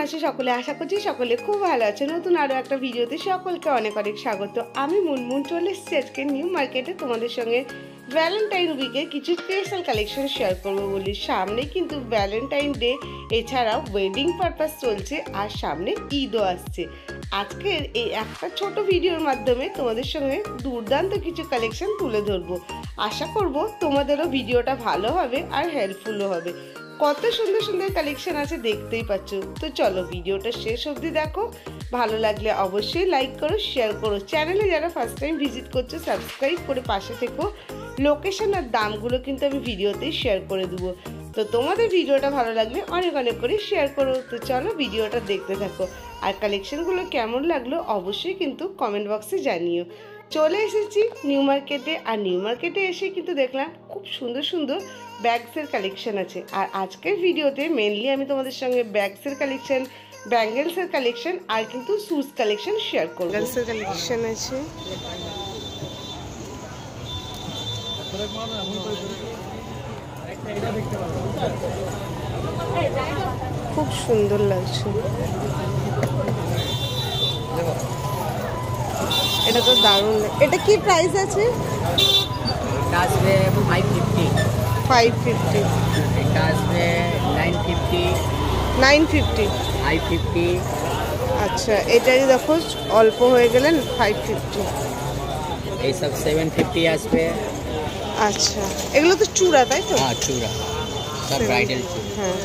আছো সকলে? আশা করছি সকলে খুব ভালো আছে। নতুন আরও একটা ভিডিওতে সকলকে অনেক অনেক স্বাগত। আমি মুনমুন চলে এসেছি আজকে নিউ মার্কেটে তোমাদের সঙ্গে ভ্যালেন্টাইন উইকে কিছু স্পেশাল কালেকশন শেয়ার করবো বলি। সামনে কিন্তু ভ্যালেন্টাইন ডে, এছাড়াও ওয়েডিং পারপাস চলছে, আর সামনে ঈদও আসছে। আজকের এই একটা ছোট ভিডিওর মাধ্যমে তোমাদের সঙ্গে দুর্দান্ত কিছু কালেকশন তুলে ধরবো। আশা করব তোমাদেরও ভিডিওটা ভালো হবে আর হেল্পফুলও হবে। কত সুন্দর সুন্দর কালেকশন আছে দেখতেই পাচ্ছ। তো চলো ভিডিওটা শেষ অবধি দেখো। ভালো লাগলে অবশ্যই লাইক করো, শেয়ার করো। চ্যানেলে যারা ফার্স্ট টাইম ভিজিট করছো সাবস্ক্রাইব করে পাশে থেকো। লোকেশন আর দামগুলো কিন্তু আমি ভিডিওতেই শেয়ার করে দেবো। তো তোমাদের ভিডিওটা ভালো লাগলে অনেক অনেক করে শেয়ার করো। তো চলো ভিডিওটা দেখতে থাকো, আর কালেকশনগুলো কেমন লাগলো অবশ্যই কিন্তু কমেন্ট বক্সে জানিও। চলে এসেছি নিউ মার্কেটে, আর নিউ মার্কেটে এসে কিন্তু দেখলাম খুব সুন্দর সুন্দর ব্যাগসের কালেকশন আছে। আর আজকের ভিডিওতে মেনলি আমি তোমাদের সঙ্গে ব্যাগসের কালেকশন, ব্যাঙ্গেলসের কালেকশন আর কিন্তু শুজ কালেকশন শেয়ার করব। ব্যাঙ্গেলসের কালেকশন আছে, খুব সুন্দর লাগছে। এটা তো দারুণ। এটা কি প্রাইস আছে? এটা আসবে 550। 550। এটা আসবে 950। 950। 550। আচ্ছা, এটাই দেখো অল্প হয়ে গেলেন 550। এই সব 750 আসবে। আচ্ছা, এগুলো তো চূড়া তাই তো? হ্যাঁ, চূড়া, সব ব্রাইডাল চূড়া। হ্যাঁ,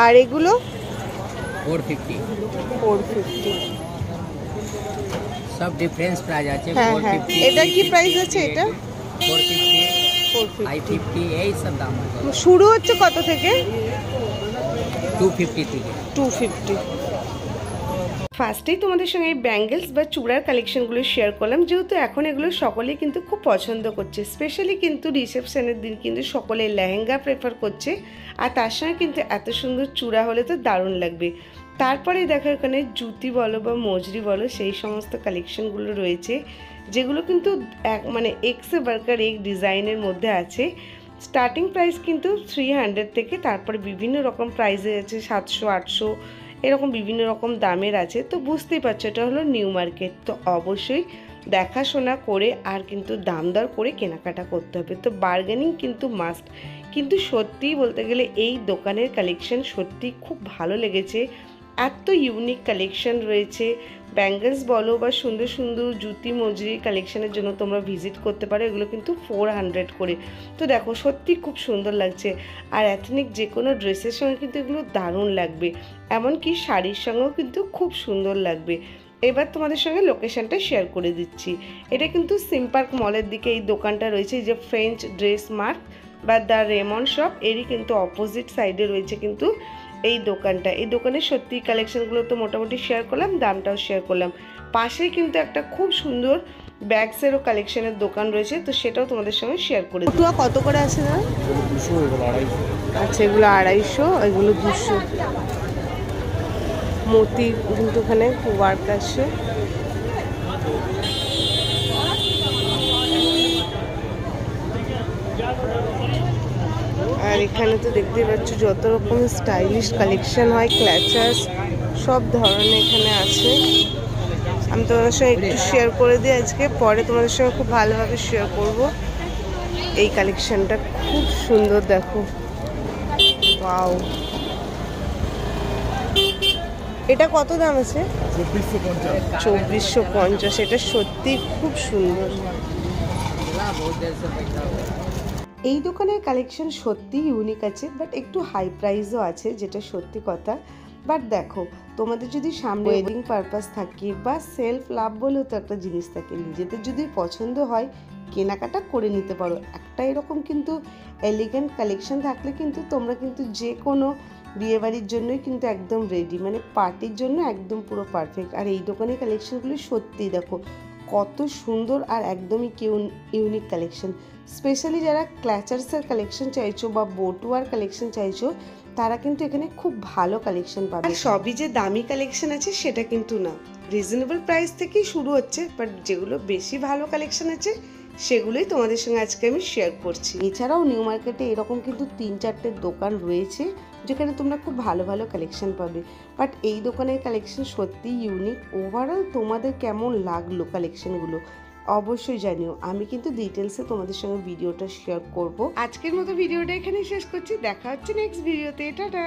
আর এগুলো 450। 450। সব ডিফারেন্স প্রাইস আছে। হ্যাঁ, 450। এটা কি প্রাইস আছে? এটা 450, 550, এই সব দাম আছে। শুরু হচ্ছে কত থেকে? 250 থেকে। 250। ফার্স্টেই তোমাদের সঙ্গে এই ব্যাঙ্গেলস বা চূড়ার কালেকশনগুলো শেয়ার করলাম, যেহেতু এখন এগুলো সকলেই কিন্তু খুব পছন্দ করছে। স্পেশালি কিন্তু রিসেপশনের দিন কিন্তু সকলে লেহেঙ্গা প্রেফার করছে, আর তার সঙ্গে কিন্তু এত সুন্দর চূড়া হলে তো দারুণ লাগবে। তারপরে দেখো এখানে জুতি বলো বা মজরি বলো, সেই সমস্ত কালেকশনগুলো রয়েছে, যেগুলো কিন্তু মানে এক্সে বার্কার এক ডিজাইনের মধ্যে আছে। স্টার্টিং প্রাইস কিন্তু 300 থেকে, তারপরে বিভিন্ন রকম প্রাইসে আছে 700, 800, এরকম বিভিন্ন রকম দামের আছে। তো বুঝতেই পারছো এটা হলো নিউ মার্কেট, তো অবশ্যই দেখাশোনা করে আর কিন্তু দাম দর করে কেনাকাটা করতে হবে। তো বার্গেনিং কিন্তু মাস্ট। কিন্তু সত্যিই বলতে গেলে এই দোকানের কালেকশন সত্যি খুব ভালো লেগেছে। এত ইউনিক কালেকশন রয়েছে। ব্যাঙ্গেলস বলো বা সুন্দর সুন্দর জুতি মজুরি কালেকশনের জন্য তোমরা ভিজিট করতে পারো। এগুলো কিন্তু 400 করে। তো দেখো সত্যি খুব সুন্দর লাগছে, আর এথনিক যে কোনো ড্রেসের সঙ্গে কিন্তু এগুলো দারুণ লাগবে, এমনকি শাড়ির সঙ্গেও কিন্তু খুব সুন্দর লাগবে। এবার তোমাদের সঙ্গে লোকেশনটা শেয়ার করে দিচ্ছি। এটা কিন্তু সিমপার্ক মলের দিকে এই দোকানটা রয়েছে। এই যে ফ্রেঞ্চ ড্রেস মার্ট বা দ্য রেমন্ড শপ, এরই কিন্তু অপোজিট সাইডে রয়েছে কিন্তু এই দোকানটা। এই দোকানের সত্যি কালেকশনগুলো তো মোটামুটি শেয়ার করলাম, দামটাও শেয়ার করলাম। পাশেই কিন্তু একটা খুব সুন্দর ব্যাগসেরও কালেকশনের দোকান রয়েছে, তো সেটাও তোমাদের সঙ্গে শেয়ার করে দেবো। কত করে আছে না? 200, এগুলো 250। আচ্ছা, এগুলো 250, এগুলো 200। মতি কিন্তু ওখানে ওয়ার্ক আছে। আর এখানে তো দেখতেই পাচ্ছ যত রকম স্টাইলিশ কালেকশন হয়, ক্ল্যাচার্স সব ধরনের এখানে আছে। আমি তোমাদের সঙ্গে একটু শেয়ার করে দিই আজকে, পরে তোমাদের সঙ্গে খুব ভালোভাবে শেয়ার করব। এই কালেকশনটা খুব সুন্দর, দেখো। ওয়াও, এটা কত দাম আছে? 2450। এটা সত্যি খুব সুন্দর। এই দোকানের কালেকশন সত্যি ইউনিক আছে, বাট একটু হাই প্রাইসও আছে, যেটা সত্যি কথা। বাট দেখো, তোমাদের যদি সামনে ওয়েডিং পারপাস থাকে বা সেলফ লাভ বলেও তো একটা জিনিস থাকে, নিজেদের যদি পছন্দ হয় কেনাকাটা করে নিতে পারো। একটা এরকম কিন্তু এলিগেন্ট কালেকশন থাকলে কিন্তু তোমরা কিন্তু যে কোনো বিয়েবাড়ির জন্যই কিন্তু একদম রেডি, মানে পার্টির জন্য একদম পুরো পারফেক্ট। আর এই দোকানের কালেকশনগুলো সত্যিই দেখো কত সুন্দর আর একদমই ইউনিক কালেকশন। স্পেশালি যারা ক্ল্যাচার্সের কালেকশন চাইছো বা বটুয়ার কালেকশন চাইছো, তারা কিন্তু এখানে খুব ভালো কালেকশন পাবে। সবই যে দামি কালেকশন আছে সেটা কিন্তু না, রিজনেবল প্রাইস থেকেই শুরু হচ্ছে, বাট যেগুলো বেশি ভালো কালেকশন আছে সেগুলোই তোমাদের সঙ্গে আজকে আমি শেয়ার করছি। এছাড়াও নিউ মার্কেটে এরকম কিন্তু 3-4টে দোকান রয়েছে যেখানে তোমরা খুব ভালো ভালো কালেকশন পাবে, বাট এই দোকানের কালেকশন সত্যি ইউনিক। ওভারঅল তোমাদের কেমন লাগলো কালেকশনগুলো অবশ্যই জানিও। আমি কিন্তু ডিটেলসে তোমাদের সঙ্গে ভিডিওটা শেয়ার করব। আজকের মতো ভিডিওটা এখানেই শেষ করছি, দেখা হচ্ছে নেক্সট ভিডিওতে। টাটা।